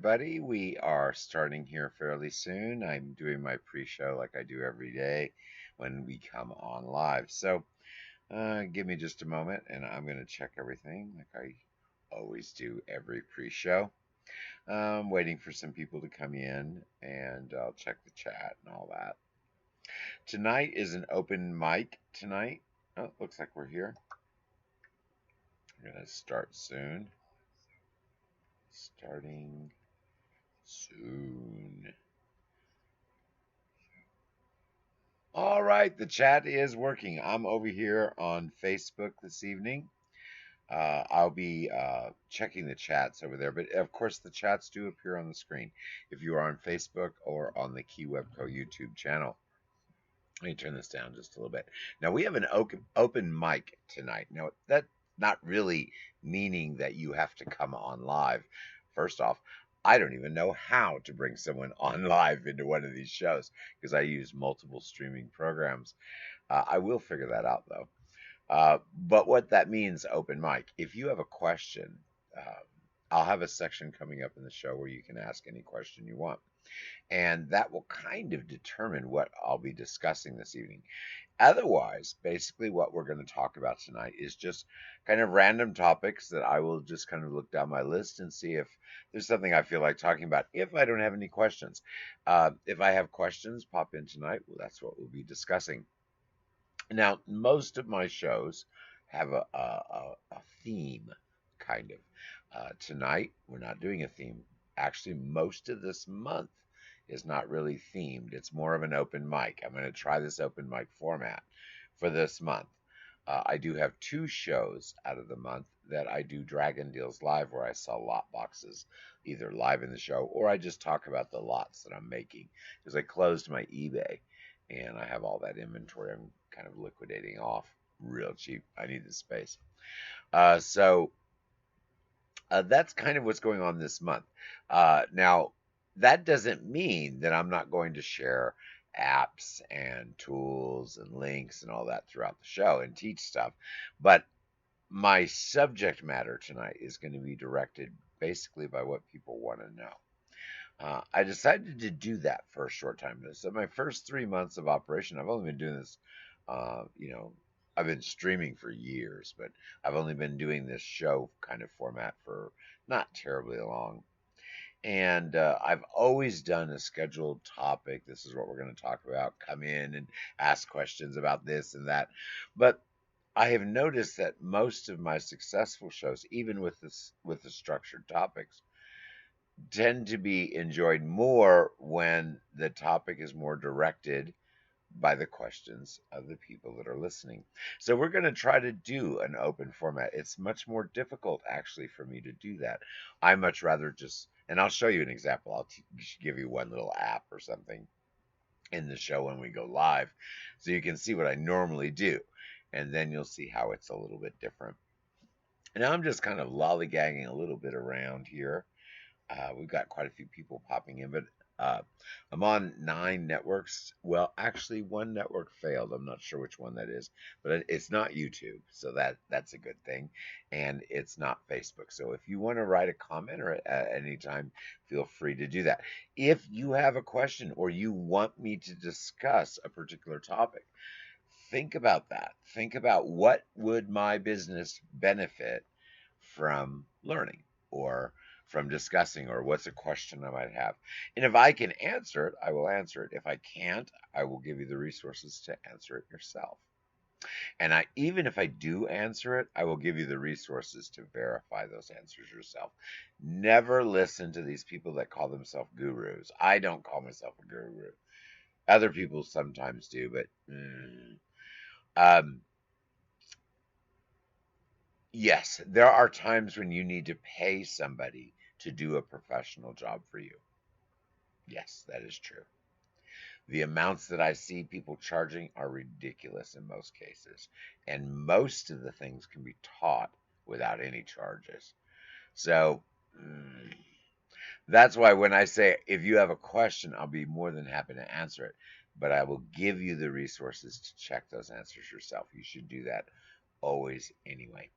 Buddy, we are starting here fairly soon. I'm doing my pre-show like I do every day when we come on live. So, give me just a moment and I'm going to check everything like I always do every pre-show. Waiting for some people to come in and I'll check the chat and all that. Tonight is an open mic tonight. Oh, looks like we're here. I'm going to start soon. Starting soon. All right, the chat is working. I'm over here on Facebook this evening. I'll be checking the chats over there, but of course, the chats do appear on the screen if you are on Facebook or on the Key Webco YouTube channel. Let me turn this down just a little bit. Now, we have an open mic tonight. Now, that's not really meaning that you have to come on live. First off, I don't even know how to bring someone on live into one of these shows because I use multiple streaming programs. I will figure that out though. But what that means, open mic, if you have a question, um, I'll have a section coming up in the show where you can ask any question you want. And that will kind of determine what I'll be discussing this evening. Otherwise, basically, what we're going to talk about tonight is just kind of random topics that I will just kind of look down my list and see if there's something I feel like talking about. If I don't have any questions, if I have questions pop in tonight, well, that's what we'll be discussing. Now, most of my shows have a theme, kind of. Tonight, we're not doing a theme. Actually, most of this month is not really themed. It's more of an open mic. I'm going to try this open mic format for this month. I do have two shows out of the month that I do Dragon Deals Live where I sell lot boxes, either live in the show or I just talk about the lots that I'm making because I closed my eBay and I have all that inventory I'm kind of liquidating off real cheap. I need the space. So that's kind of what's going on this month. Now, that doesn't mean that I'm not going to share apps and tools and links and all that throughout the show and teach stuff. But my subject matter tonight is going to be directed basically by what people want to know. I decided to do that for a short time. So my first 3 months of operation, I've only been doing this, you know, I've been streaming for years, but I've only been doing this show kind of format for not terribly long. And I've always done a scheduled topic. This is what we're going to talk about. Come in and ask questions about this and that. But I have noticed that most of my successful shows, even with the structured topics, tend to be enjoyed more when the topic is more directed by the questions of the people that are listening. So we're going to try to do an open format. It's much more difficult actually for me to do that. I much rather just, and I'll show you an example. I'll give you one little app or something in the show when we go live so you can see what I normally do. And then you'll see how it's a little bit different. Now I'm just kind of lollygagging a little bit around here. We've got quite a few people popping in, but I'm on 9 networks. Well, actually, one network failed. I'm not sure which one that is, but it's not YouTube, so that's a good thing, and it's not Facebook. So if you want to write a comment or at any time, feel free to do that. If you have a question or you want me to discuss a particular topic, think about that. Think about what would my business benefit from learning or from discussing, or what's a question I might have. And if I can answer it, I will answer it. If I can't, I will give you the resources to answer it yourself. And even if I do answer it, I will give you the resources to verify those answers yourself. Never listen to these people that call themselves gurus. I don't call myself a guru. Other people sometimes do, but um, yes, there are times when you need to pay somebody to do a professional job for you. Yes, that is true. The amounts that I see people charging are ridiculous in most cases, and most of the things can be taught without any charges. So that's why when I say if you have a question, I'll be more than happy to answer it, but I will give you the resources to check those answers yourself. You should do that always anyway.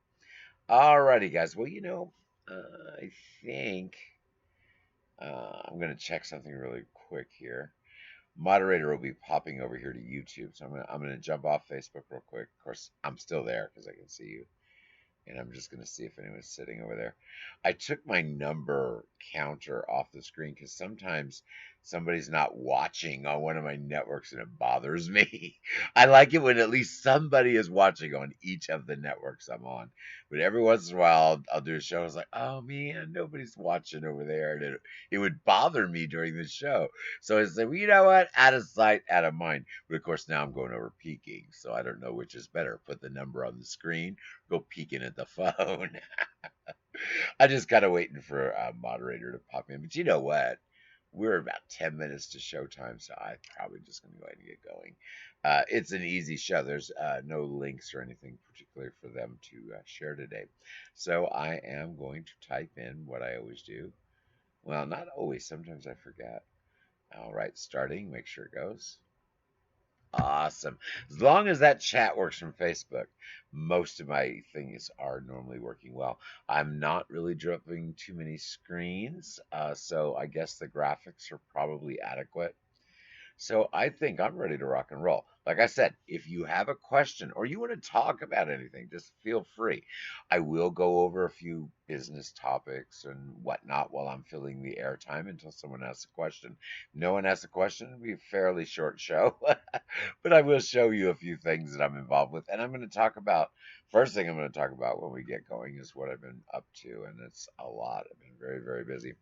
Alrighty, guys. Well, I think I'm gonna check something really quick here. Moderator will be popping over here to YouTube, so I'm gonna jump off Facebook real quick. Of course, I'm still there because I can see you. And I'm just going to see if anyone's sitting over there. I took my number counter off the screen because sometimes somebody's not watching on one of my networks and it bothers me. I like it when at least somebody is watching on each of the networks I'm on. But every once in a while, I'll do a show. I was like, oh man, nobody's watching over there. And it would bother me during the show. So I said, well, you know what? Out of sight, out of mind. But of course, now I'm going over peaking. So I don't know which is better. Put the number on the screen, go peeking at the phone. I'm just kind of waiting for a moderator to pop in. But you know what? We're about 10 minutes to showtime, so I'm probably just going to go ahead and get going. It's an easy show. There's no links or anything particular for them to share today. So I am going to type in what I always do. Well, not always. Sometimes I forget. All right, starting. Make sure it goes. Awesome. As long as that chat works from Facebook, most of my things are normally working well. I'm not really dropping too many screens, so I guess the graphics are probably adequate. So I think I'm ready to rock and roll. Like I said, if you have a question or you want to talk about anything, just feel free. I will go over a few business topics and whatnot while I'm filling the airtime until someone asks a question. No one asks a question, it'll be a fairly short show, but I will show you a few things that I'm involved with. And I'm going to talk about, first thing I'm going to talk about when we get going is what I've been up to. And it's a lot. I've been very, very busy.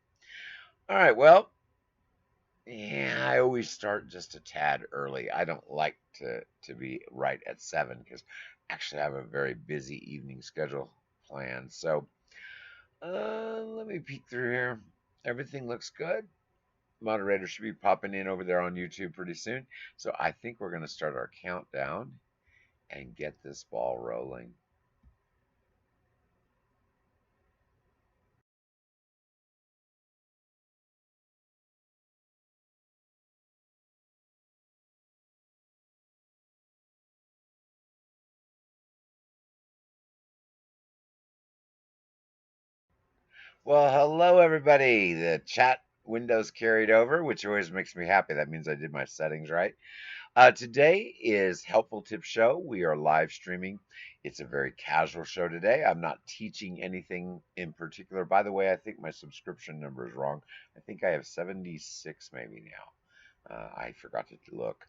All right. Well, yeah, I always start just a tad early. I don't like to be right at 7 because actually I have a very busy evening schedule planned. So let me peek through here. Everything looks good. Moderator should be popping in over there on YouTube pretty soon. So I think we're going to start our countdown and get this ball rolling. Well, hello everybody. The chat window's carried over, which always makes me happy. That means I did my settings right. Today is Helpful Tip Show. We are live streaming. It's a very casual show today. I'm not teaching anything in particular. By the way, I think my subscription number is wrong. I think I have 76 maybe now. I forgot to look.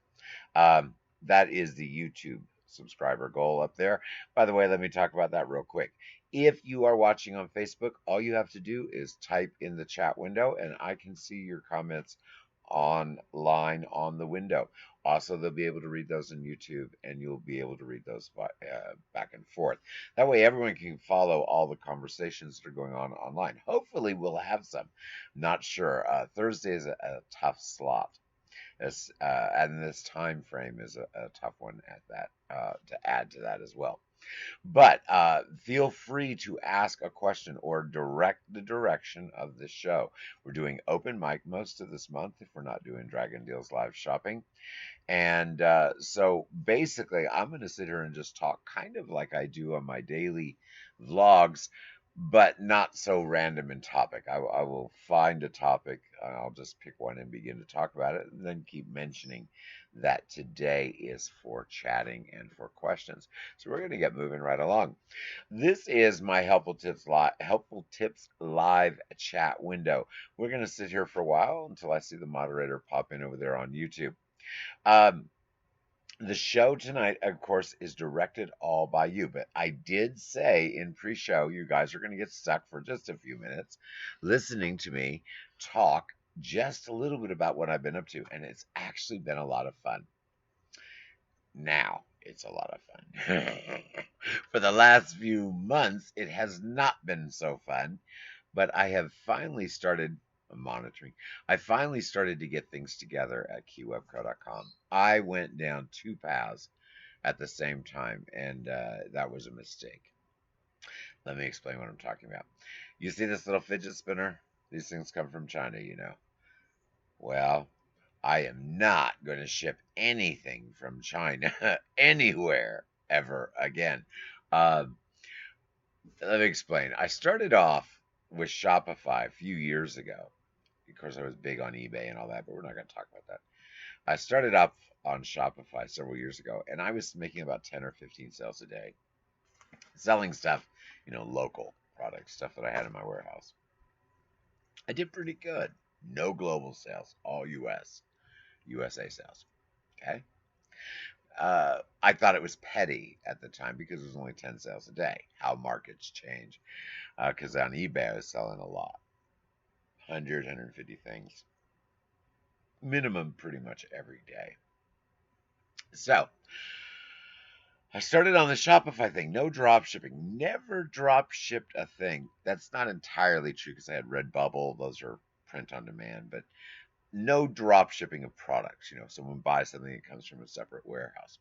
That is the YouTube subscriber goal up there. By the way, let me talk about that real quick. If you are watching on Facebook, all you have to do is type in the chat window and I can see your comments online on the window. Also, they'll be able to read those on YouTube and you'll be able to read those back and forth. That way, everyone can follow all the conversations that are going on online. Hopefully, we'll have some. Not sure. Thursday is a tough slot. And this time frame is a tough one at that to add to that as well. But feel free to ask a question or direct the direction of the show. We're doing open mic most of this month if we're not doing Dragon Deals live shopping. And so basically, I'm going to sit here and just talk kind of like I do on my daily vlogs, but not so random in topic. I will find a topic, I'll just pick one and begin to talk about it, and then keep mentioning that today is for chatting and for questions. So we're going to get moving right along. This is my Helpful Tips live chat window. We're going to sit here for a while until I see the moderator pop in over there on YouTube. The show tonight, of course, is directed all by you, but I did say in pre-show you guys are going to get stuck for just a few minutes listening to me talk just a little bit about what I've been up to, and it's actually been a lot of fun. Now, it's a lot of fun. For the last few months, it has not been so fun, but I have finally started monitoring. I finally started to get things together at keywebco.com. I went down two paths at the same time, and that was a mistake. Let me explain what I'm talking about. You see this little fidget spinner? These things come from China, you know. Well, I am not going to ship anything from China anywhere ever again. Um, Let me explain. I started off with Shopify a few years ago. Of course, I was big on eBay and all that, but we're not going to talk about that. I started up on Shopify several years ago, and I was making about 10 or 15 sales a day, selling stuff, local products, stuff that I had in my warehouse. I did pretty good. No global sales, all USA sales. Okay. I thought it was petty at the time because it was only 10 sales a day. How markets change. Because on eBay, I was selling a lot, 100, 150 things, minimum pretty much every day. So I started on the Shopify thing. No drop shipping. Never drop shipped a thing. That's not entirely true because I had Redbubble. Those are print on demand, but no drop shipping of products. Someone buys something that comes from a separate warehouse.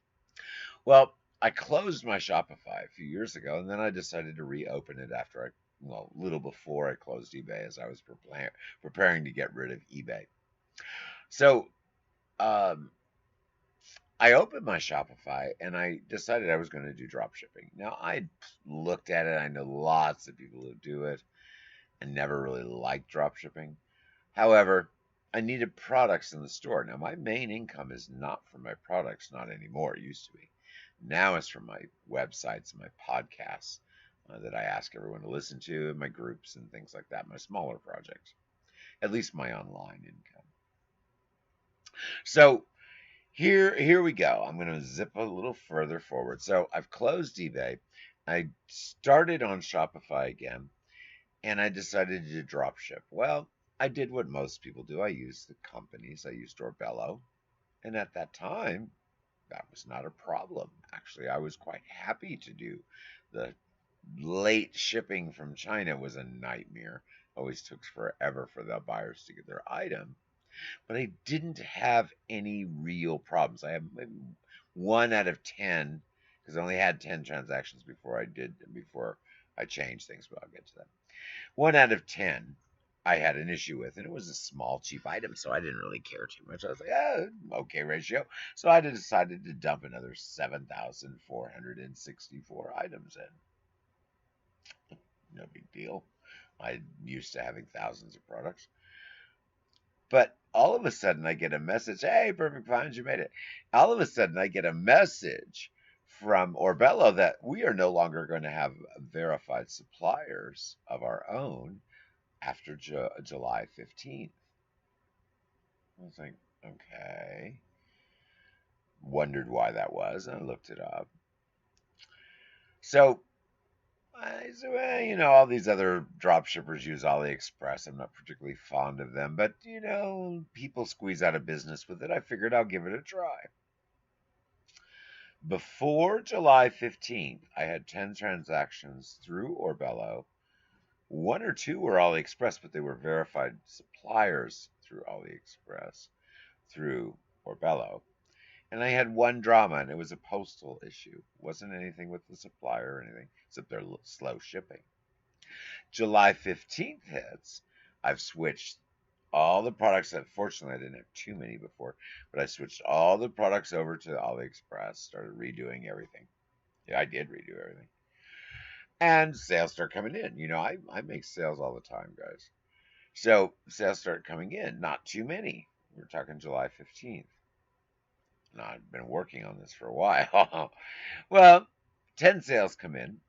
Well, I closed my Shopify a few years ago, and then I decided to reopen it after a little before I closed eBay, as I was preparing to get rid of eBay. So, um, I opened my Shopify and I decided I was going to do drop shipping. Now, I looked at it. I know lots of people who do it and never really liked drop shipping. However, I needed products in the store. Now, my main income is not from my products, not anymore. It used to be. Now it's from my websites and my podcasts that I ask everyone to listen to, and my groups and things like that, my smaller projects, at least my online income. So here we go. I'm going to zip a little further forward. So I've closed eBay. I started on Shopify again, and I decided to drop ship. Well, I did what most people do. I used the companies. I used Orbello. And at that time, that was not a problem. Actually, I was quite happy to do. The late shipping from China was a nightmare. Always took forever for the buyers to get their item. But I didn't have any real problems. I have maybe 1 out of 10, because I only had 10 transactions before I changed things, but I'll get to that. 1 out of 10 I had an issue with, and it was a small, cheap item, so I didn't really care too much. I was like, okay ratio. So I decided to dump another 7,464 items in. No big deal. I'm used to having thousands of products. But all of a sudden, I get a message. Hey, Perfect Finds, you made it. All of a sudden, I get a message from Orbello that we are no longer going to have verified suppliers of our own after July 15th. I was like, okay. Wondered why that was, and I looked it up. So I said, well, all these other drop shippers use AliExpress. I'm not particularly fond of them, but, people squeeze out of business with it. I figured I'll give it a try. Before July 15th, I had 10 transactions through Orbello. 1 or 2 were AliExpress, but they were verified suppliers through AliExpress, through Orbello. And I had one drama, and it was a postal issue. It wasn't anything with the supplier or anything, except their slow shipping. July 15th hits. I've switched all the products that, fortunately, I didn't have too many before, but I switched all the products over to AliExpress, started redoing everything. Yeah, I did redo everything. And sales start coming in. I make sales all the time, guys. So sales start coming in. Not too many. We're talking July 15th. Now, I've been working on this for a while. Well, 10 sales come in,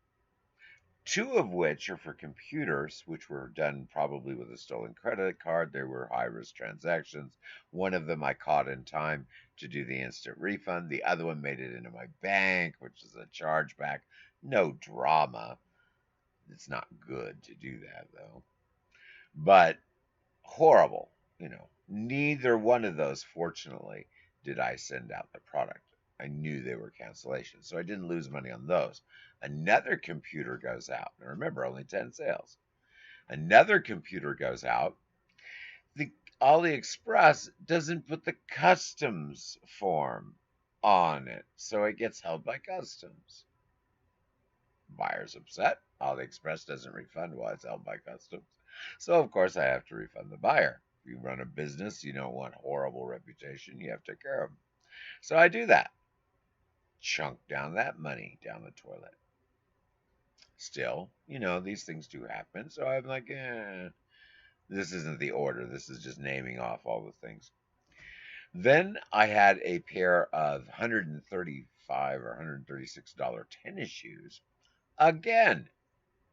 2 of which are for computers, which were done probably with a stolen credit card. They were high-risk transactions. One of them I caught in time to do the instant refund. The other one made it into my bank, which is a chargeback. No drama. It's not good to do that, though. But horrible. Neither one of those, fortunately, did I send out the product. I knew they were cancellations, so I didn't lose money on those. Another computer goes out. Now remember, only 10 sales. Another computer goes out. The AliExpress doesn't put the customs form on it, so it gets held by customs. Buyer's upset. AliExpress doesn't refund while it's held by customs. So, of course, I have to refund the buyer. If you run a business, you don't want horrible reputation. You have to take care of them. So I do that. Chunk down that money down the toilet. Still, these things do happen. So I'm like, This isn't the order. This is just naming off all the things. Then I had a pair of 135 or $136 tennis shoes. Again,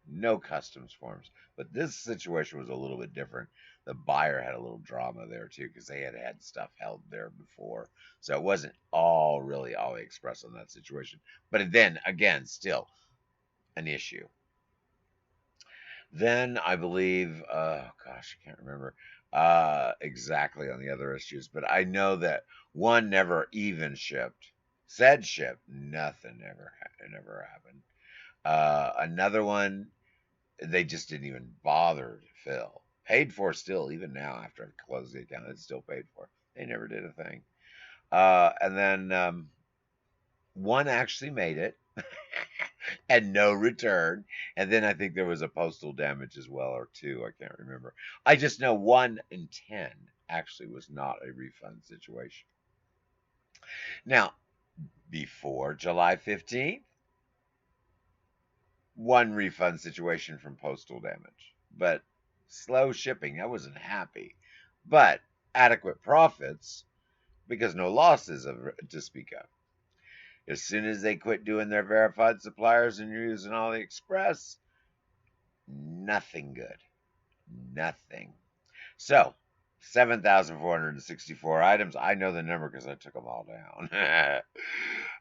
no customs forms. But this situation was a little bit different. The buyer had a little drama there too because they had had stuff held there before. So it wasn't all really AliExpress on that situation. But then again, still an issue. Then I believe, gosh, I can't remember exactly on the other issues, but I know that one never even shipped. Said shipped, nothing ever never happened. Another one, they just didn't even bother to fill. Paid for still, even now after I closed the account, it's still paid for. They never did a thing. And then one actually made it and no return. And then I think there was a postal damage as well, or two. I can't remember. I just know 1 in 10 actually was not a refund situation. Now, before July 15th, one refund situation from postal damage, but slow shipping. I wasn't happy, but adequate profits because no losses to speak of. As soon as they quit doing their verified suppliers and you're using AliExpress, nothing good. Nothing. So, 7,464 items. I know the number because I took them all down.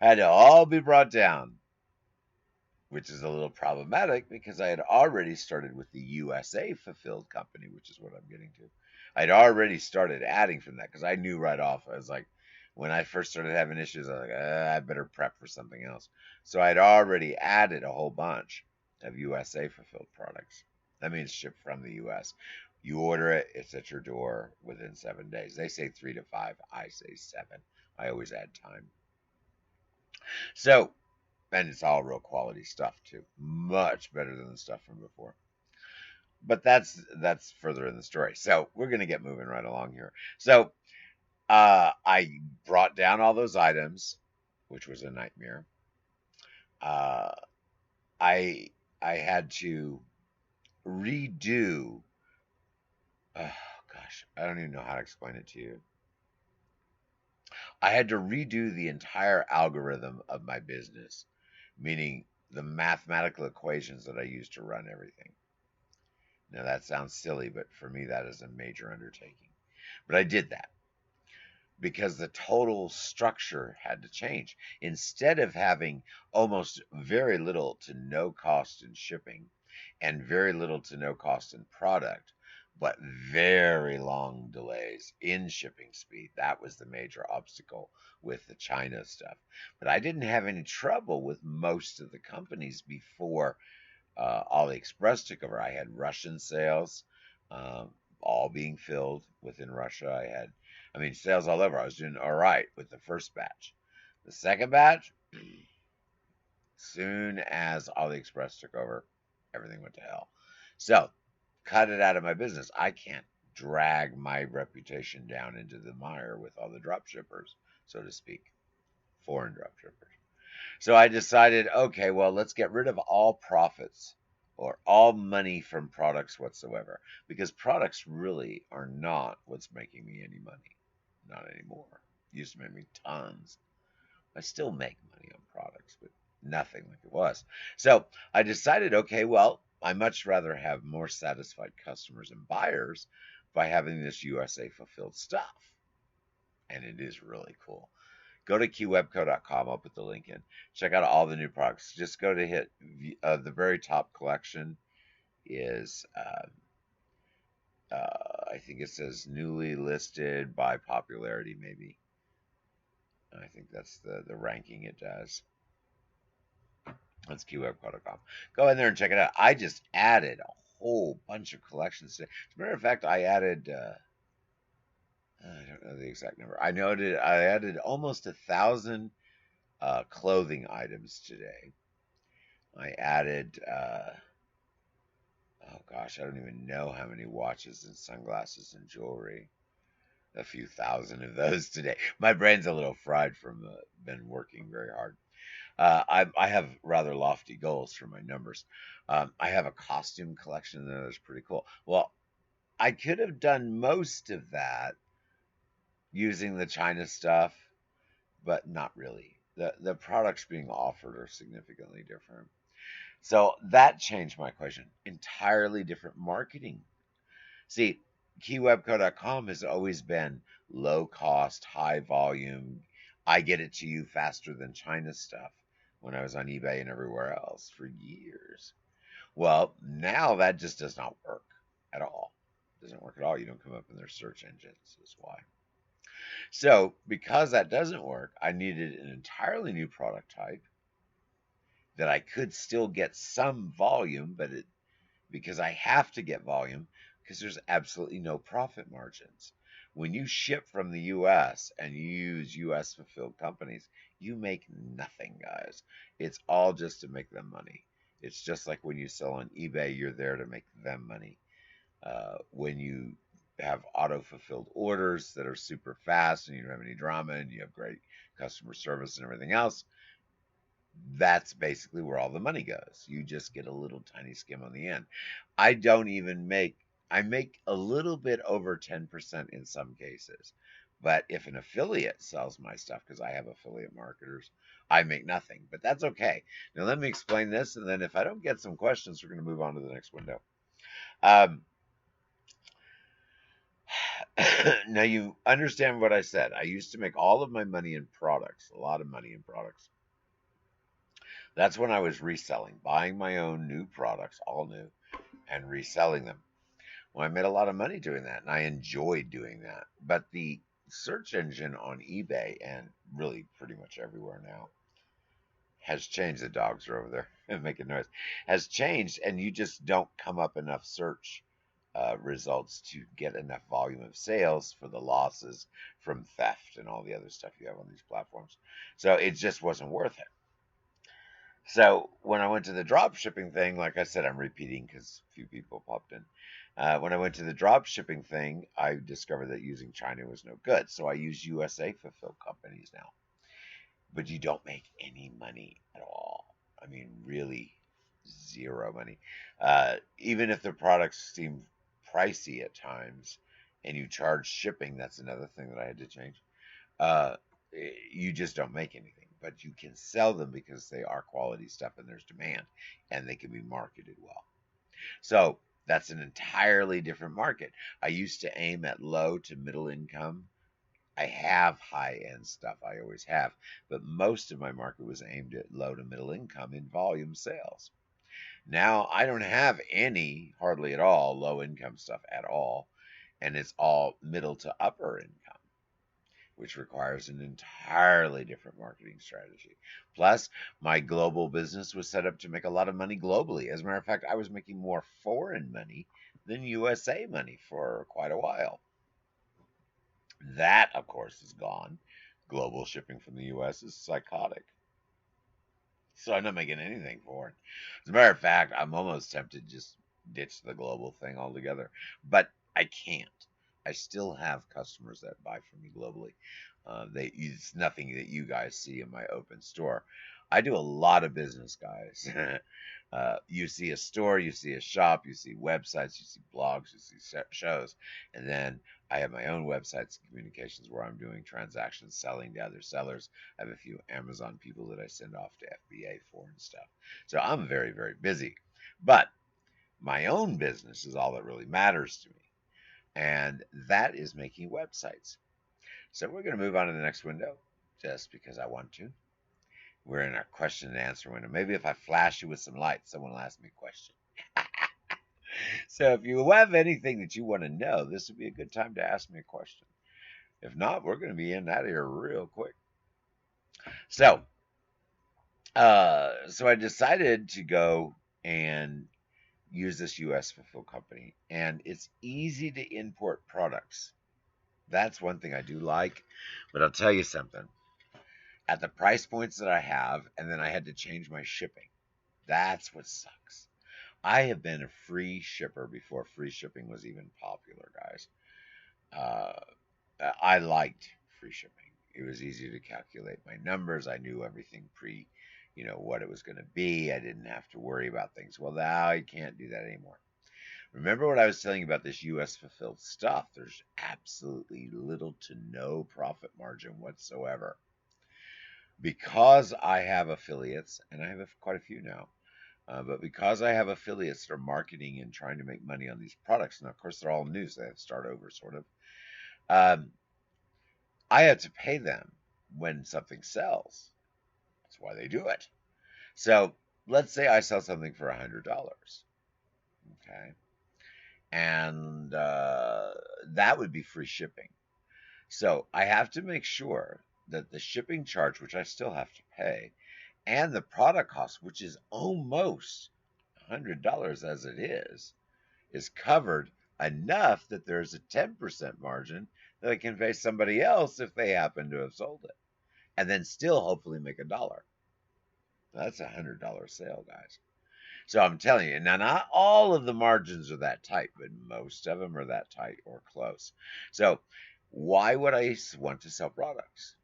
Had to all be brought down, which is a little problematic because I had already started with the USA fulfilled company, which is what I'm getting to. I'd already started adding from that because I knew right off. I was like, when I first started having issues, I was like, I better prep for something else. So I'd already added a whole bunch of USA fulfilled products. That means shipped from the US. You order it, it's at your door within 7 days. They say 3 to 5. I say 7. I always add time. So, and it's all real quality stuff too. Much better than the stuff from before. But that's further in the story. So we're gonna get moving right along here. So I brought down all those items, which was a nightmare. Uh, I I had to redo. Oh gosh, I don't even know how to explain it to you. I had to redo the entire algorithm of my business, meaning the mathematical equations that I use to run everything. Now that sounds silly, but for me that is a major undertaking. But I did that because the total structure had to change. Instead of having almost very little to no cost in shipping and very little to no cost in product, but very long delays in shipping speed. That was the major obstacle with the China stuff. But I didn't have any trouble with most of the companies before AliExpress took over. I had Russian sales, all being filled within Russia. I mean, sales all over. I was doing all right with the first batch. The second batch, soon as AliExpress took over, everything went to hell. So, cut it out of my business. I can't drag my reputation down into the mire with all the drop shippers, so to speak, foreign drop shippers. So I decided, okay, well, let's get rid of all profits or all money from products whatsoever because products really are not what's making me any money. Not anymore. Used to make me tons. I still make money on products, but nothing like it was. So I decided, okay, well, I much rather have more satisfied customers and buyers by having this USA fulfilled stuff. And it is really cool. Go to qwebco.com. I'll put the link in. Check out all the new products. Just go to hit the very top collection is I think it says newly listed by popularity. Maybe I think that's the ranking it does. That's qwebco.com. Go in there and check it out. I just added a whole bunch of collections today. As a matter of fact, I added. I don't know the exact number. I added almost 1,000 clothing items today. I added, oh gosh, I don't even know how many watches and sunglasses and jewelry. A few thousand of those today. My brain's a little fried from been working very hard. I have rather lofty goals for my numbers. I have a costume collection there that's pretty cool. Well, I could have done most of that using the China stuff, but not really. The products being offered are significantly different. So that changed my equation. Entirely different marketing. See, keywebco.com has always been low cost, high volume. I get it to you faster than China stuff when I was on eBay and everywhere else for years. Well, now that just does not work at all. It doesn't work at all. You don't come up in their search engines, is why. So, because that doesn't work, I needed an entirely new product type that I could still get some volume, but because I have to get volume because there's absolutely no profit margins. When you ship from the US and you use US fulfilled companies, you make nothing, guys. It's all just to make them money. It's just like when you sell on eBay, you're there to make them money. When you have auto fulfilled orders that are super fast and you don't have any drama and you have great customer service and everything else, that's basically where all the money goes. You just get a little tiny skim on the end. I don't even make, I make a little bit over 10% in some cases. But if an affiliate sells my stuff, because I have affiliate marketers, I make nothing. But that's okay. Now, let me explain this. And then if I don't get some questions, we're going to move on to the next window. Um, now, you understand what I said. I used to make all of my money in products, a lot of money in products. That's when I was reselling, buying my own new products, all new, and reselling them. Well, I made a lot of money doing that, and I enjoyed doing that. But the search engine on eBay and really pretty much everywhere now has changed. The dogs are over there and making noise. Has changed, and you just don't come up enough search results to get enough volume of sales for the losses from theft and all the other stuff you have on these platforms. So it just wasn't worth it. So when I went to the drop shipping thing, like I said, I'm repeating because a few people popped in. When I went to the drop shipping thing, I discovered that using China was no good. So I use USA fulfilled companies now. But you don't make any money at all. I mean, really, zero money. Even if the products seem pricey at times and you charge shipping, that's another thing that I had to change. Uh, you just don't make anything, but you can sell them because they are quality stuff and there's demand and they can be marketed well. So that's an entirely different market. I used to aim at low to middle income. I have high end stuff, I always have, but most of my market was aimed at low to middle income in volume sales. Now I don't have any, hardly at all, low income stuff at all, and it's all middle to upper income, which requires an entirely different marketing strategy. Plus, my global business was set up to make a lot of money globally. As a matter of fact, I was making more foreign money than USA money for quite a while. That, of course, is gone. Global shipping from the US is psychotic. So I'm not making anything for it. As a matter of fact, I'm almost tempted to just ditch the global thing altogether. But I can't. I still have customers that buy from me globally. It's nothing that you guys see in my open store. I do a lot of business, guys. You see a store, you see a shop, you see websites, you see blogs, you see shows, and then I have my own websites and communications where I'm doing transactions, selling to other sellers. I have a few Amazon people that I send off to FBA for and stuff. So I'm very, very busy. But my own business is all that really matters to me, and that is making websites. So we're going to move on to the next window just because I want to. We're in our question and answer window. Maybe if I flash you with some lights, someone will ask me a question. So if you have anything that you want to know, this would be a good time to ask me a question. If not, we're going to be in out of here real quick. So, so I decided to go and use this U.S. fulfill company, and it's easy to import products. That's one thing I do like, but I'll tell you something. At the price points that I have, and then I had to change my shipping. That's what sucks. I have been a free shipper before free shipping was even popular, guys. Uh, I liked free shipping. It was easy to calculate my numbers. I knew everything what it was going to be. I didn't have to worry about things. Well, now I can't do that anymore. Remember what I was telling you about this US fulfilled stuff? There's absolutely little to no profit margin whatsoever. Because I have affiliates, and I have quite a few now, but because I have affiliates that are marketing and trying to make money on these products, and of course they're all new, so they have to start over, sort of. Um, I have to pay them when something sells. That's why they do it. So let's say I sell something for $100, okay, and that would be free shipping. So I have to make sure that the shipping charge, which I still have to pay, and the product cost, which is almost $100 as it is covered enough that there's a 10% margin that I can pay somebody else if they happen to have sold it, and then still hopefully make $1. That's $100 sale, guys. So I'm telling you, now not all of the margins are that tight, but most of them are that tight or close. So why would I want to sell products?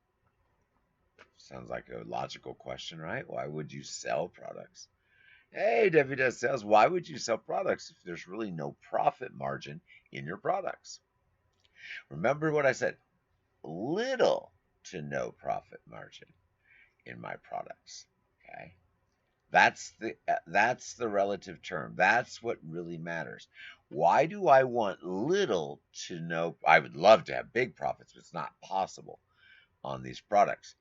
Sounds like a logical question, right? Why would you sell products? Hey, Debbie does sales. Why would you sell products if there's really no profit margin in your products? Remember what I said, little to no profit margin in my products. Okay. That's the relative term. That's what really matters. Why do I want little to no? I would love to have big profits, but it's not possible on these products.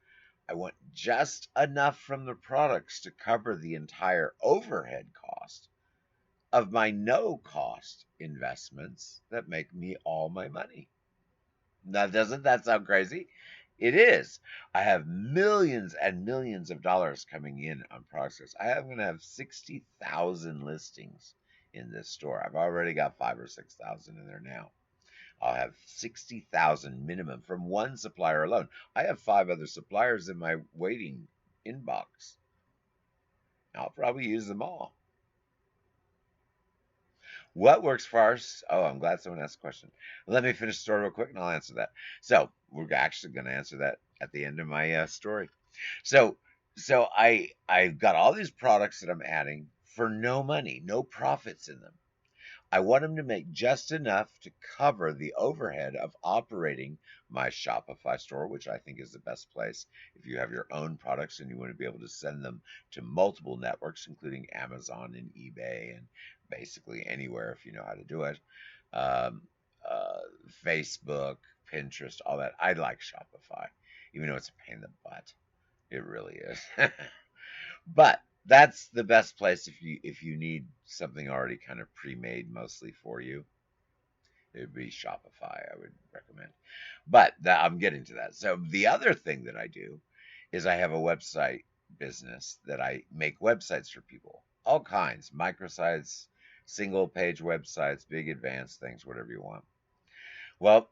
I want just enough from the products to cover the entire overhead cost of my no cost investments that make me all my money. Now, doesn't that sound crazy? It is. I have millions and millions of dollars coming in on products. I'm going to have 60,000 listings in this store. I've already got 5 or 6,000 in there now. I'll have 60,000 minimum from one supplier alone. I have 5 other suppliers in my waiting inbox. I'll probably use them all. What works for us? Oh, I'm glad someone asked a question. Let me finish the story real quick and I'll answer that. So, we're actually going to answer that at the end of my story. So, I've got all these products that I'm adding for no money, no profits in them. I want them to make just enough to cover the overhead of operating my Shopify store, which I think is the best place if you have your own products and you want to be able to send them to multiple networks, including Amazon and eBay and basically anywhere if you know how to do it. Um, uh, Facebook, Pinterest, all that. I like Shopify, even though it's a pain in the butt. It really is. But that's the best place if you need something already kind of pre-made mostly for you. It would be Shopify, I would recommend. But I'm getting to that. So the other thing that I do is I have a website business that I make websites for people, all kinds, microsites, single page websites, big advanced things, whatever you want. Well,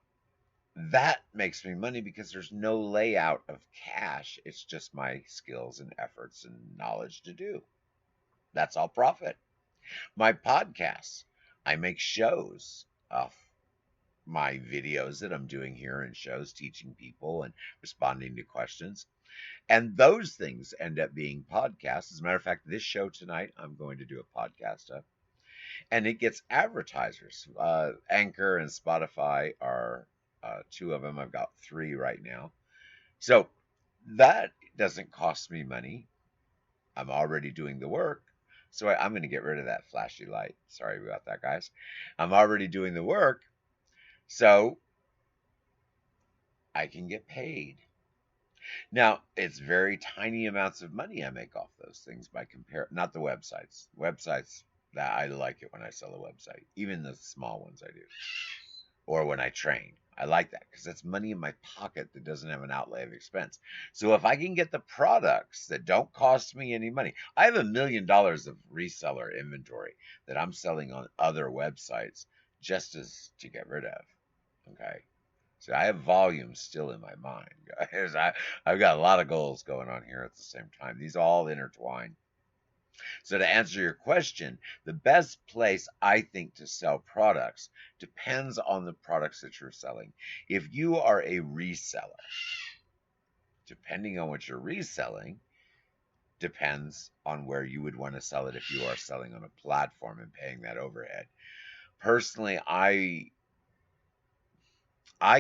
that makes me money because there's no layout of cash. It's just my skills and efforts and knowledge to do. That's all profit. My podcasts, I make shows off my videos that I'm doing here and shows teaching people and responding to questions. And those things end up being podcasts. As a matter of fact, this show tonight, I'm going to do a podcast of, and it gets advertisers. Anchor and Spotify are 2 of them. I've got 3 right now. So that doesn't cost me money. I'm already doing the work. So I'm going to get rid of that flashy light. Sorry about that, guys. I'm already doing the work. So I can get paid. Now, it's very tiny amounts of money I make off those things by compare, not the websites. Websites, that I like it when I sell a website, even the small ones I do, or when I train. I like that because that's money in my pocket that doesn't have an outlay of expense. So if I can get the products that don't cost me any money, I have $1 million of reseller inventory that I'm selling on other websites just as to get rid of. Okay. So I have volume still in my mind, guys. I've got a lot of goals going on here at the same time. These all intertwine. So to answer your question, the best place I think to sell products depends on the products that you're selling. If you are a reseller, depending on what you're reselling, depends on where you would want to sell it if you are selling on a platform and paying that overhead. Personally, I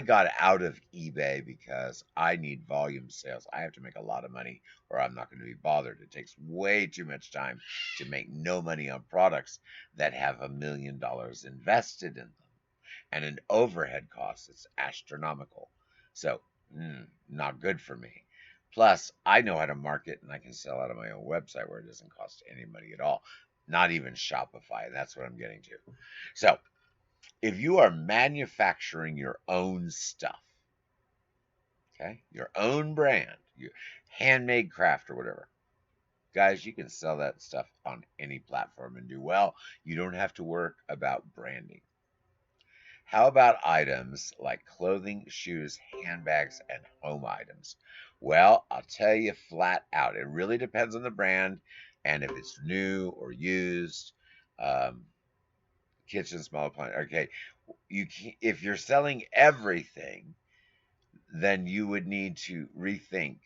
got out of eBay because I need volume sales. I have to make a lot of money or I'm not going to be bothered. It takes way too much time to make no money on products that have $1 million invested in them. And an overhead cost that's astronomical. So, not good for me. Plus, I know how to market and I can sell out of my own website where it doesn't cost any money at all. Not even Shopify. That's what I'm getting to. So, if you are manufacturing your own stuff, okay, your own brand, your handmade craft or whatever, guys, you can sell that stuff on any platform and do well. You don't have to work about branding. How about items like clothing, shoes, handbags, and home items? Well, I'll tell you flat out, it really depends on the brand and if it's new or used. Um, Kitchen, small appliance. Okay, if you're selling everything, then you would need to rethink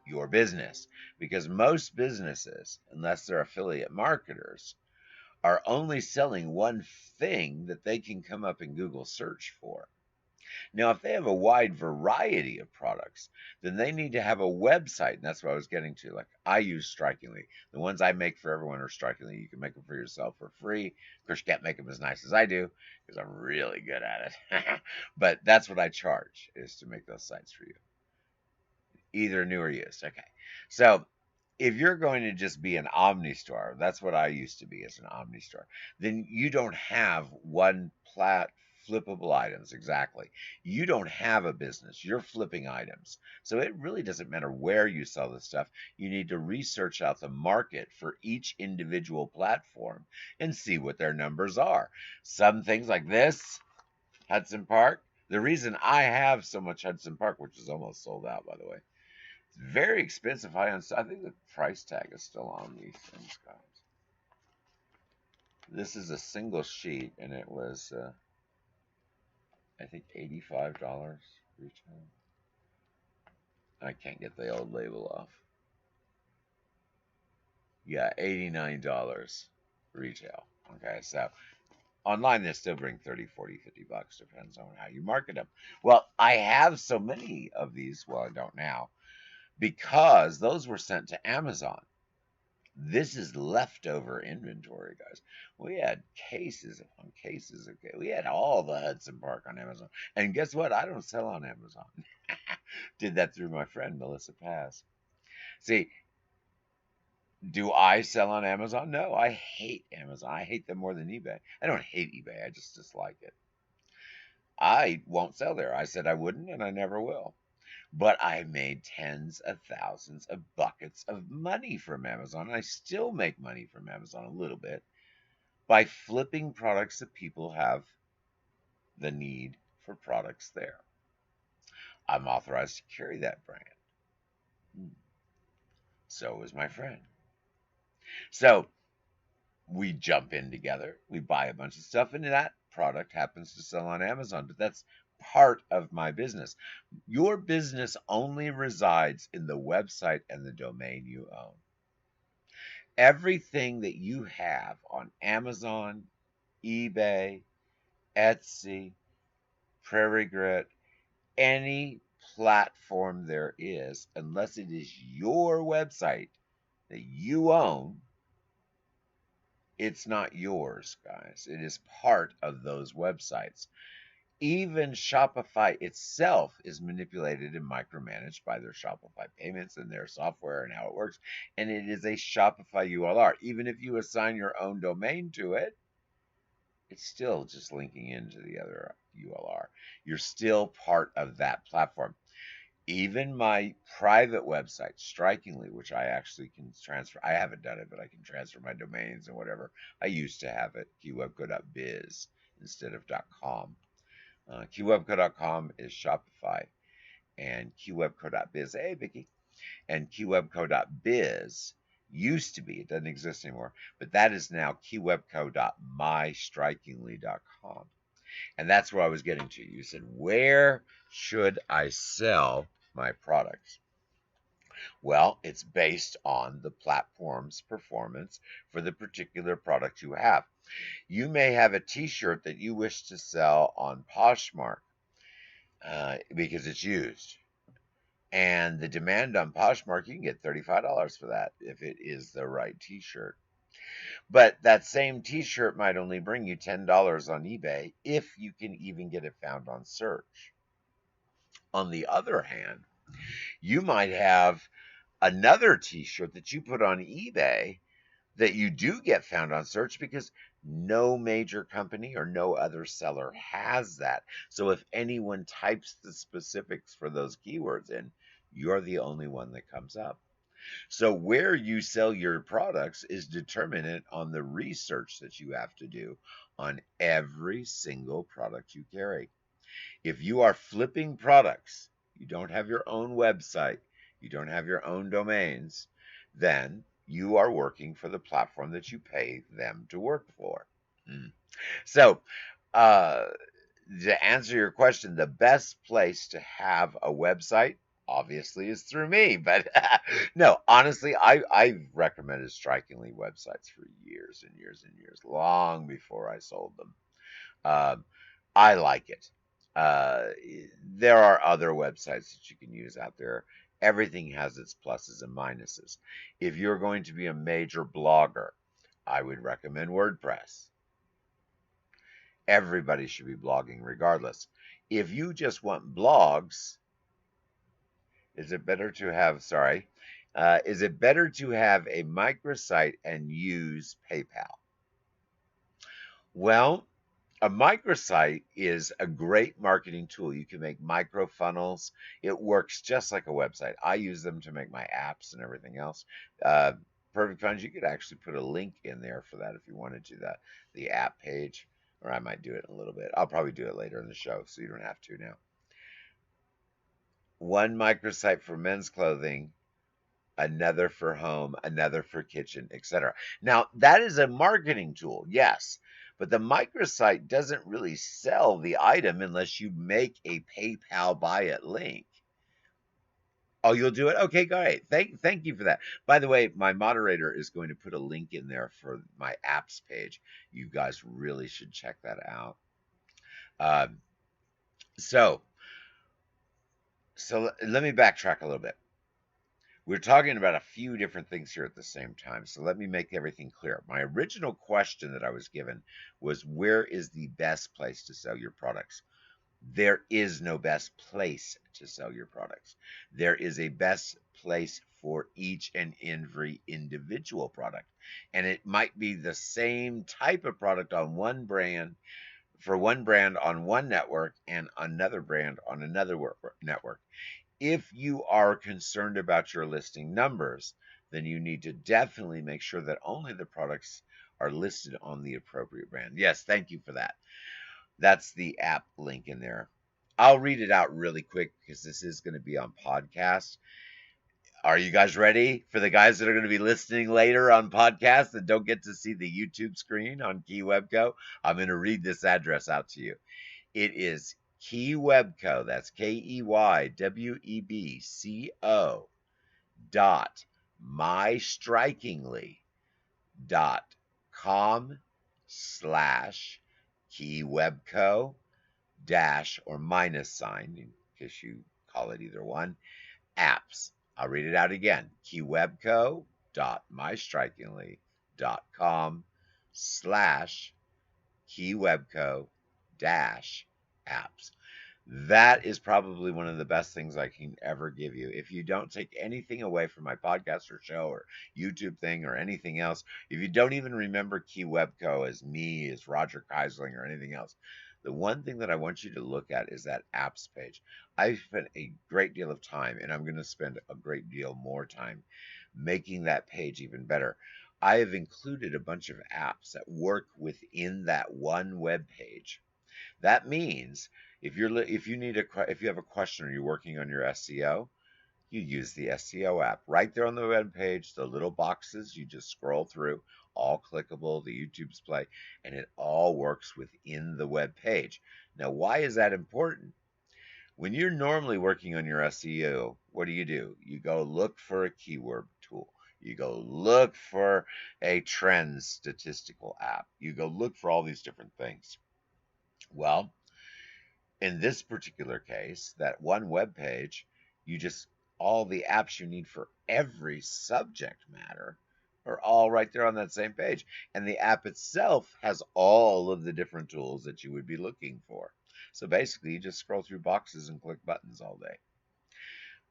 your business because most businesses, unless they're affiliate marketers, are only selling one thing that they can come up in Google search for. Now, if they have a wide variety of products, then they need to have a website. And that's what I was getting to. Like, I use Strikingly. The ones I make for everyone are Strikingly. You can make them for yourself for free. Of course, you can't make them as nice as I do because I'm really good at it. But that's what I charge, is to make those sites for you. Either new or used. Okay. So if you're going to just be an omni store, that's what I used to be as an omni store, then you don't have one flippable items. Exactly. You don't have a business. You're flipping items. So it really doesn't matter where you sell this stuff. You need to research out the market for each individual platform and see what their numbers are. Some things like this, Hudson Park. The reason I have so much Hudson Park, which is almost sold out, by the way, very expensive high end. I think the price tag is still on these things, guys. This is a single sheet, and it was, I think, $85 retail. I can't get the old label off. Yeah, $89 retail. Okay, so online they still bring 30, 40, $50. Depends on how you market them. Well, I have so many of these. Well, I don't now because those were sent to Amazon. This is leftover inventory, guys. We had cases upon cases. Okay, we had all the Hudson Park on Amazon, and guess what? I don't sell on Amazon. Did that through my friend Melissa Paz. See, do I sell on Amazon? No, I hate Amazon. I hate them more than eBay. I don't hate eBay. I just dislike it. I won't sell there. I said I wouldn't, and I never will. But I made tens of thousands of buckets of money from Amazon. I still make money from Amazon a little bit by flipping products that people have the need for products there. I'm authorized to carry that brand. So is my friend. So we jump in together, we buy a bunch of stuff, and that product happens to sell on Amazon. But that's part of my business. Your business only resides in the website and the domain you own. Everything that you have on Amazon, eBay, Etsy, Prairie Grit, any platform there is, unless it is your website that you own, it's not yours, guys. It is part of those websites. Even Shopify itself is manipulated and micromanaged by their Shopify payments and their software and how it works. And it is a Shopify URL. Even if you assign your own domain to it, it's still just linking into the other URL. You're still part of that platform. Even my private website, Strikingly, which I actually can transfer. I haven't done it, but I can transfer my domains and whatever. I used to have it, keywebco.biz instead of .com. Keywebco.com is Shopify, and keywebco.biz, hey, Vicky, and keywebco.biz used to be, it doesn't exist anymore, but that is now keywebco.mystrikingly.com. And that's where I was getting to. You said, where should I sell my products? Well, it's based on the platform's performance for the particular product you have. You may have a t-shirt that you wish to sell on Poshmark because it's used. And the demand on Poshmark, you can get $35 for that if it is the right t-shirt. But that same t-shirt might only bring you $10 on eBay if you can even get it found on search. On the other hand, you might have another t-shirt that you put on eBay that you do get found on search because no major company or no other seller has that. So if anyone types the specifics for those keywords in, you're the only one that comes up. So where you sell your products is determinant on the research that you have to do on every single product you carry. If you are flipping products, you don't have your own website, you don't have your own domains, then you are working for the platform that you pay them to work for. Mm. So, uh, to answer your question, the best place to have a website obviously is through me. But no, honestly, I've recommended Strikingly websites for years and years and years, long before I sold them. Um, I like it. Uh, there are other websites that you can use out there. Everything has its pluses and minuses. If you're going to be a major blogger, I would recommend WordPress. Everybody should be blogging regardless. If you just want blogs, is it better to have, sorry, is it better to have a microsite and use PayPal? Well, a microsite is a great marketing tool. You can make micro funnels. It works just like a website. I use them to make my apps and everything else. Uh, Perfect Funds, you could actually put a link in there for that if you wanted to, the app page, or I might do it in a little bit. I'll probably do it later in the show, so you don't have to now. One microsite for men's clothing, another for home, another for kitchen, etc. Now, that is a marketing tool, yes, but the microsite doesn't really sell the item unless you make a PayPal buy it link. Oh, you'll do it? Okay, great. Thank you for that. By the way, my moderator is going to put a link in there for my apps page. You guys really should check that out. Um, so, so let me backtrack a little bit. We're talking about a few different things here at the same time, so let me make everything clear. My original question that I was given was, where is the best place to sell your products? There is no best place to sell your products. There is a best place for each and every individual product. And it might be the same type of product on one brand, for one brand on one network, and another brand on another network. If you are concerned about your listing numbers, then you need to definitely make sure that only the products are listed on the appropriate brand. Yes, thank you for that. That's the app link in there. I'll read it out really quick because this is going to be on podcast. Are you guys ready for the guys that are going to be listening later on podcast that don't get to see the YouTube screen on Key Webco? I'm going to read this address out to you. It is KeyWebco, that's KeyWebco dot mystrikingly.com/keywebco dash or minus sign, in case you call it either one, apps. I'll read it out again. keywebco.mystrikingly.com/keywebco dash apps. That is probably one of the best things I can ever give you. If you don't take anything away from my podcast or show or YouTube thing or anything else, if you don't even remember Key Webco as me, as Roger Keisling or anything else, the one thing that I want you to look at is that apps page. I've spent a great deal of time, and I'm going to spend a great deal more time making that page even better. I have included a bunch of apps that work within that one web page. That means if you have a question or you're working on your SEO, you use the SEO app right there on the web page. The little boxes you just scroll through, all clickable. The YouTube's play, and it all works within the web page. Now, why is that important? When you're normally working on your SEO, what do? You go look for a keyword tool. You go look for a trend statistical app. You go look for all these different things. Well, in this particular case, that one web page, you just all the apps you need for every subject matter are all right there on that same page. And the app itself has all of the different tools that you would be looking for. So basically, you just scroll through boxes and click buttons all day.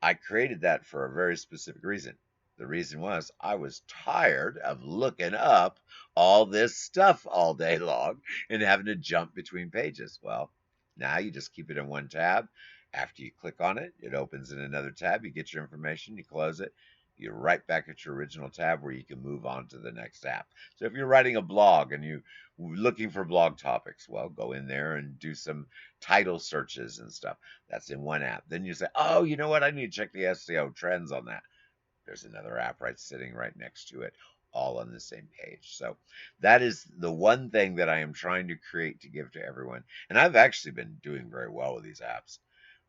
I created that for a very specific reason. The reason was I was tired of looking up all this stuff all day long and having to jump between pages. Well, now you just keep it in one tab. After you click on it, it opens in another tab. You get your information, you close it, you're right back at your original tab where you can move on to the next app. So if you're writing a blog and you're looking for blog topics, well, go in there and do some title searches and stuff. That's in one app. Then you say, oh, you know what? I need to check the SEO trends on that. There's another app right sitting right next to it, all on the same page. So that is the one thing that I am trying to create to give to everyone. And I've actually been doing very well with these apps.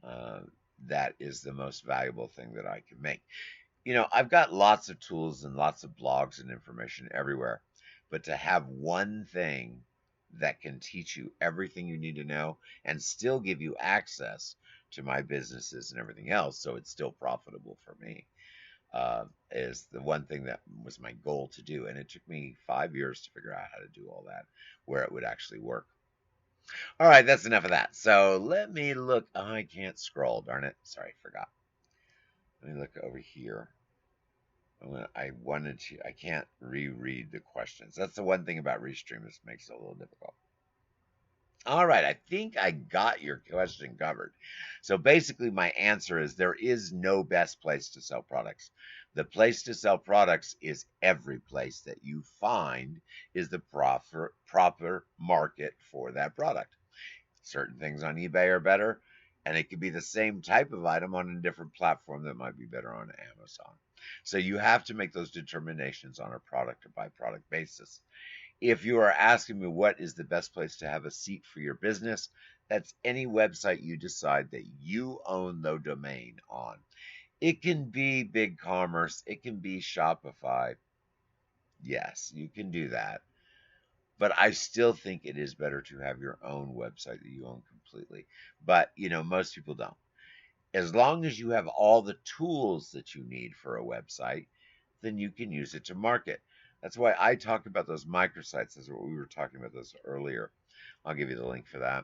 Uh, that is the most valuable thing that I can make. I've got lots of tools and lots of blogs and information everywhere, but to have one thing that can teach you everything you need to know and still give you access to my businesses and everything else, so it's still profitable for me, is the one thing that was my goal to do. And it took me 5 years to figure out how to do all that, where it would actually work. All right, that's enough of that. So let me look. Oh, I can't scroll, darn it. Sorry, forgot. Let me look over here. I can't reread the questions. That's the one thing about Restream, this makes it a little difficult. All right, I think I got your question covered. So basically, my answer is there is no best place to sell products. The place to sell products is every place that you find is the proper market for that product. Certain things on eBay are better, and it could be the same type of item on a different platform that might be better on Amazon. So you have to make those determinations on a product or by product basis. If you are asking me what is the best place to have a seat for your business, that's any website you decide that you own the domain on. It can be BigCommerce, it can be Shopify. Yes, you can do that. But I still think it is better to have your own website that you own completely. But, most people don't. As long as you have all the tools that you need for a website, then you can use it to market. That's why I talk about those microsites. That's what we were talking about those earlier. I'll give you the link for that.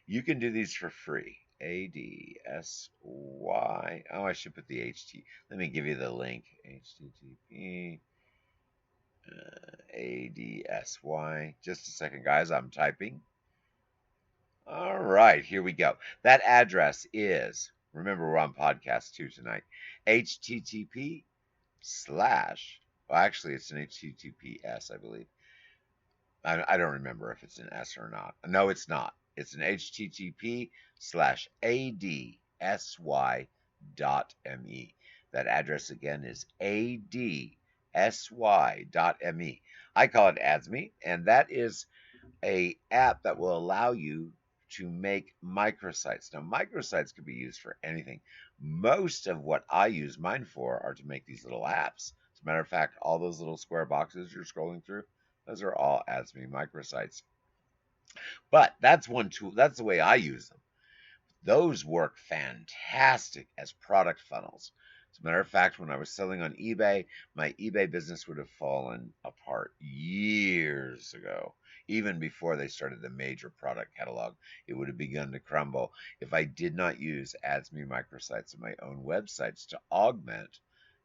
You can do these for free. ADSY. Oh, I should put the HT. Let me give you the link. HTTP ADSY. Just a second, guys. I'm typing. All right, here we go. That address is, remember, we're on podcast 2 tonight. HTTP slash, well, actually, it's an HTTPS, I believe. I don't remember if it's an S or not. No, it's not. It's an HTTP slash ADSY.me. That address again is ADSY.me. I call it AdsMe, and that is a app that will allow you to make microsites. Now, microsites can be used for anything. Most of what I use mine for are to make these little apps. As a matter of fact, all those little square boxes you're scrolling through, those are all AdsMe microsites. But that's one tool. That's the way I use them. Those work fantastic as product funnels. As a matter of fact, when I was selling on eBay, my eBay business would have fallen apart years ago. Even before they started the major product catalog, it would have begun to crumble if I did not use AdsMe microsites and my own websites to augment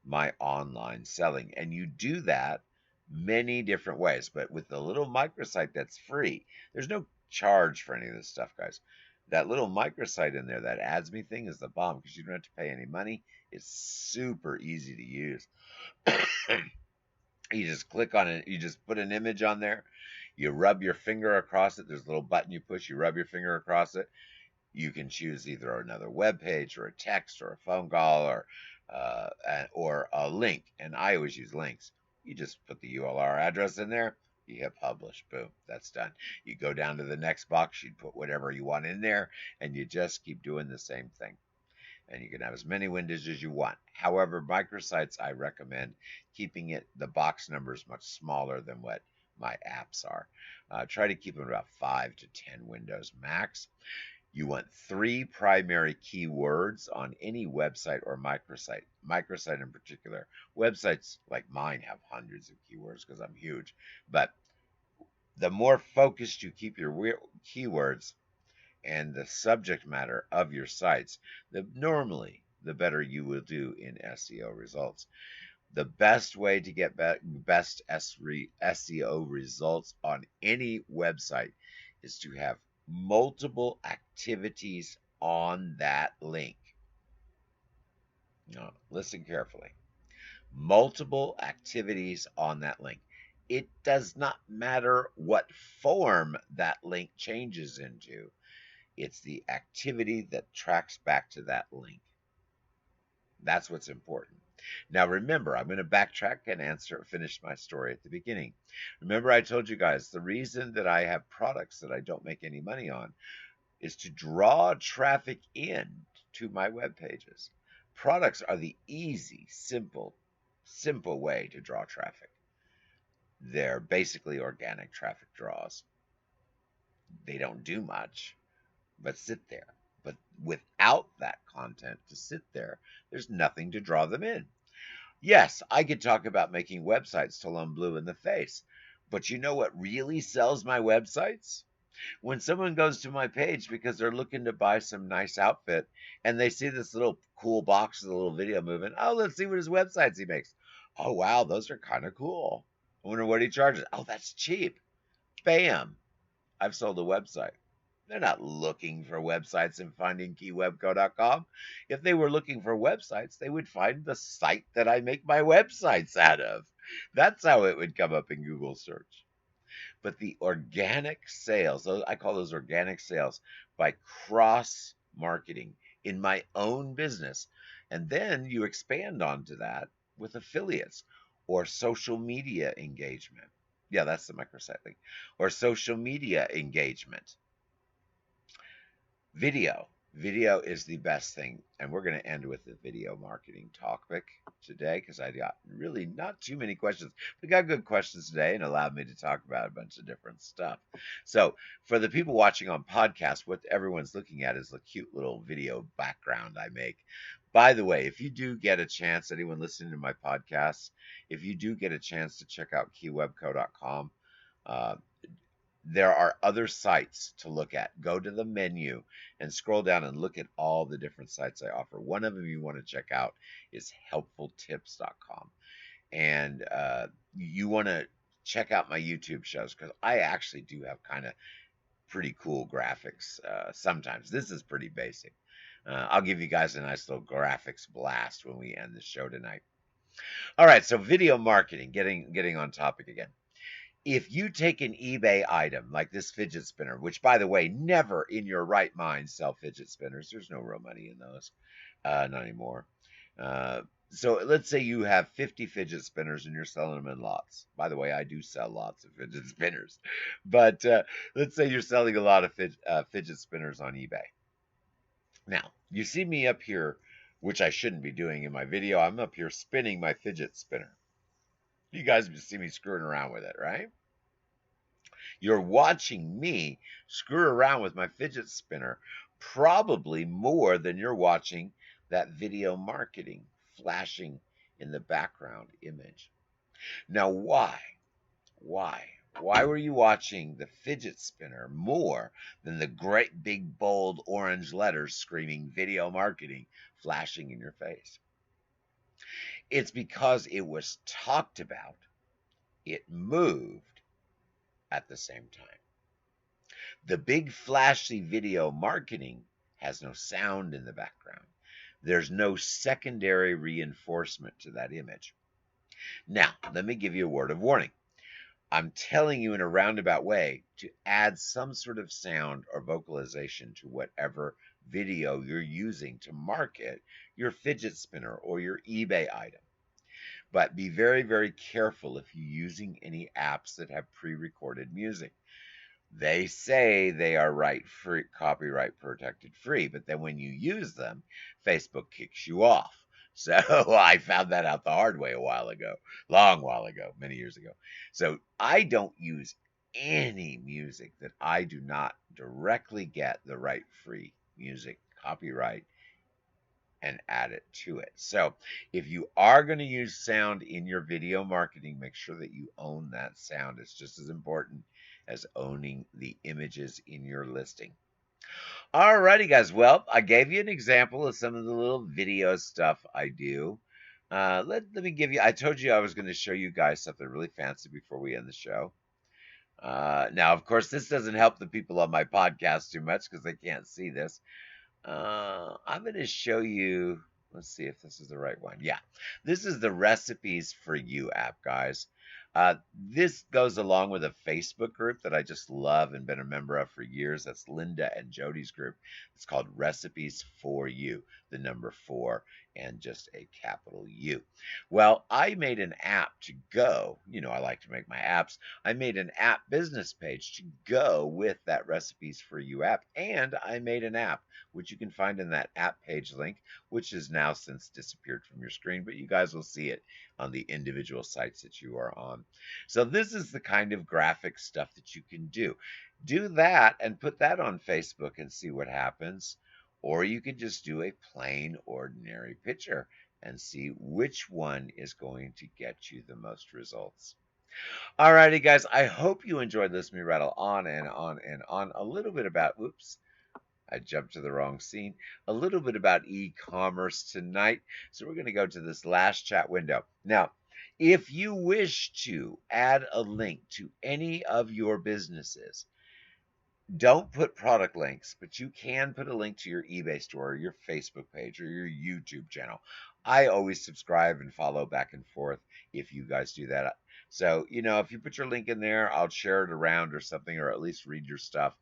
my online selling. And you do that many different ways. But with the little microsite that's free, there's no charge for any of this stuff, guys. That little microsite in there, that AdsMe thing, is the bomb because you don't have to pay any money. It's super easy to use. You just click on it. You just put an image on there. You rub your finger across it. There's a little button you push. You rub your finger across it. You can choose either another web page or a text or a phone call or a link. And I always use links. You just put the URL address in there. You hit publish. Boom. That's done. You go down to the next box. You put whatever you want in there, and you just keep doing the same thing. and you can have as many windows as you want. However, microsites, I recommend keeping the box numbers much smaller than what my apps are. Try to keep them about 5 to 10 windows max. You want 3 primary keywords on any website or microsite. Microsite in particular. Websites like mine have hundreds of keywords because I'm huge. But the more focused you keep your keywords and the subject matter of your sites, normally the better you will do in SEO results. The best way to get best SEO results on any website is to have multiple activities on that link. Now, listen carefully. Multiple activities on that link. It does not matter what form that link changes into. It's the activity that tracks back to that link. That's what's important. Now, remember, I'm going to backtrack and finish my story at the beginning. Remember, I told you guys the reason that I have products that I don't make any money on is to draw traffic in to my web pages. Products are the easy, simple way to draw traffic. They're basically organic traffic draws. They don't do much, but sit there. But without that content to sit there, there's nothing to draw them in. Yes, I could talk about making websites till I'm blue in the face, but you know what really sells my websites? When someone goes to my page because they're looking to buy some nice outfit and they see this little cool box with a little video moving, oh, let's see what his websites he makes. Oh, wow, those are kind of cool. I wonder what he charges. Oh, that's cheap. Bam, I've sold a website. They're not looking for websites and finding keywebco.com. If they were looking for websites, they would find the site that I make my websites out of. That's how it would come up in Google search. But the organic sales, I call those organic sales, by cross marketing in my own business. And then you expand onto that with affiliates or social media engagement. Yeah, that's the microsite link. Or social media engagement. Video. Video is the best thing. And we're going to end with the video marketing topic today because I got really not too many questions. We got good questions today and allowed me to talk about a bunch of different stuff. So, for the people watching on podcast, what everyone's looking at is the cute little video background I make. By the way, if you do get a chance, anyone listening to my podcast, if you do get a chance to check out keywebco.com, there are other sites to look at. Go to the menu and scroll down and look at all the different sites I offer. One of them you want to check out is helpfultips.com. And you want to check out my YouTube shows because I actually do have kind of pretty cool graphics sometimes. This is pretty basic. I'll give you guys a nice little graphics blast when we end the show tonight. All right, so video marketing, getting on topic again. If you take an eBay item like this fidget spinner, which by the way, never in your right mind sell fidget spinners. There's no real money in those, not anymore. So let's say you have 50 fidget spinners and you're selling them in lots. By the way, I do sell lots of fidget spinners, but let's say you're selling a lot of fidget spinners on eBay. Now, you see me up here, which I shouldn't be doing in my video. I'm up here spinning my fidget spinner. You guys see me screwing around with it, right? You're watching me screw around with my fidget spinner probably more than you're watching that video marketing flashing in the background image. Now, why? Why were you watching the fidget spinner more than the great big bold orange letters screaming video marketing flashing in your face? It's because it was talked about, it moved at the same time. The big flashy video marketing has no sound in the background. There's no secondary reinforcement to that image. Now, let me give you a word of warning. I'm telling you in a roundabout way to add some sort of sound or vocalization to whatever video you're using to market your fidget spinner or your eBay item. But be very, very careful if you're using any apps that have pre-recorded music. They say they are right free, copyright protected free, but then when you use them, Facebook kicks you off. So I found that out the hard way a while ago, long while ago, many years ago. So I don't use any music that I do not directly get the right free music copyright and add it to it. So if you are going to use sound in your video marketing, make sure that you own that sound. It's just as important as owning the images in your listing. Alrighty, guys. Well, I gave you an example of some of the little video stuff I do. Let me give you, I told you I was going to show you guys something really fancy before we end the show. Now, of course, this doesn't help the people on my podcast too much because they can't see this. I'm going to show you. Let's see if this is the right one. Yeah, this is the Recipes for You app, guys. This goes along with a Facebook group that I just love and been a member of for years. That's Linda and Jody's group. It's called Recipes for You, the number four, and just a capital U. Well, I made an app to go. You know, I like to make my apps. I made an app business page to go with that Recipes for You app, and I made an app which you can find in that app page link, which has now since disappeared from your screen, but you guys will see it on the individual sites that you are on. So this is the kind of graphic stuff that you can do. Do that and put that on Facebook and see what happens. Or you could just do a plain, ordinary picture and see which one is going to get you the most results. Alrighty, guys, I hope you enjoyed this me rattle on and on and on a little bit about, whoops, I jumped to the wrong scene. A little bit about e-commerce tonight. So we're going to go to this last chat window. Now, if you wish to add a link to any of your businesses, don't put product links, but you can put a link to your eBay store or your Facebook page or your YouTube channel. I always subscribe and follow back and forth if you guys do that. So, you know, if you put your link in there, I'll share it around or something, or at least read your stuff.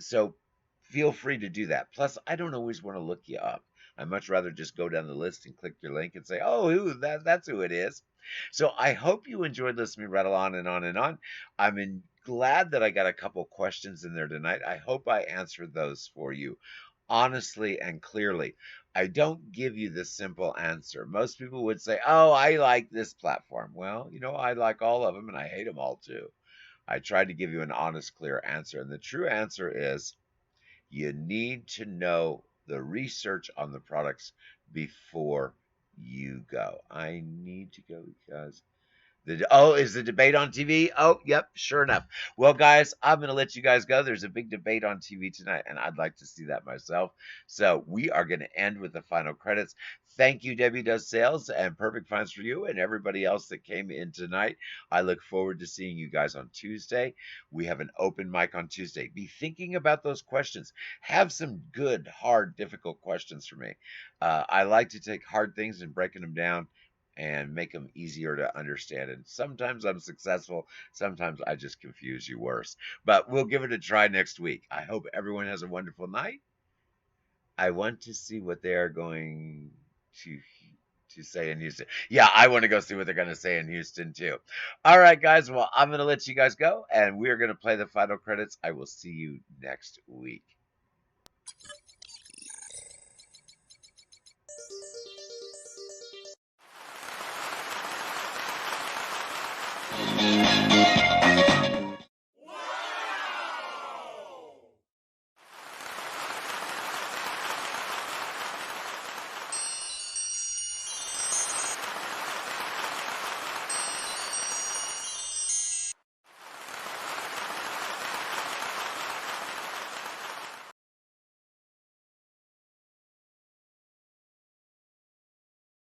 So feel free to do that. Plus, I don't always want to look you up. I much rather just go down the list and click your link and say, oh, that's who it is. So I hope you enjoyed listening to me rattle on and on and on. Glad that I got a couple questions in there tonight. I hope I answered those for you honestly and clearly. I don't give you the simple answer. Most people would say, oh, I like this platform. Well, you know, I like all of them and I hate them all too. I tried to give you an honest, clear answer. And the true answer is you need to know the research on the products before you go. I need to go because is the debate on TV? Oh, yep, sure enough. Well, guys, I'm going to let you guys go. There's a big debate on TV tonight, and I'd like to see that myself. So we are going to end with the final credits. Thank you, Debbie Does Sales and Perfect Finds for You and everybody else that came in tonight. I look forward to seeing you guys on Tuesday. We have an open mic on Tuesday. Be thinking about those questions. Have some good, hard, difficult questions for me. I like to take hard things and breaking them down and make them easier to understand. And sometimes I'm successful, sometimes I just confuse you worse. But we'll give it a try next week. I hope everyone has a wonderful night. I want to see what they are going to say in Houston. Yeah, I want to go see what they're going to say in Houston too. All right, guys. Well, I'm going to let you guys go, and we're going to play the final credits. I will see you next week.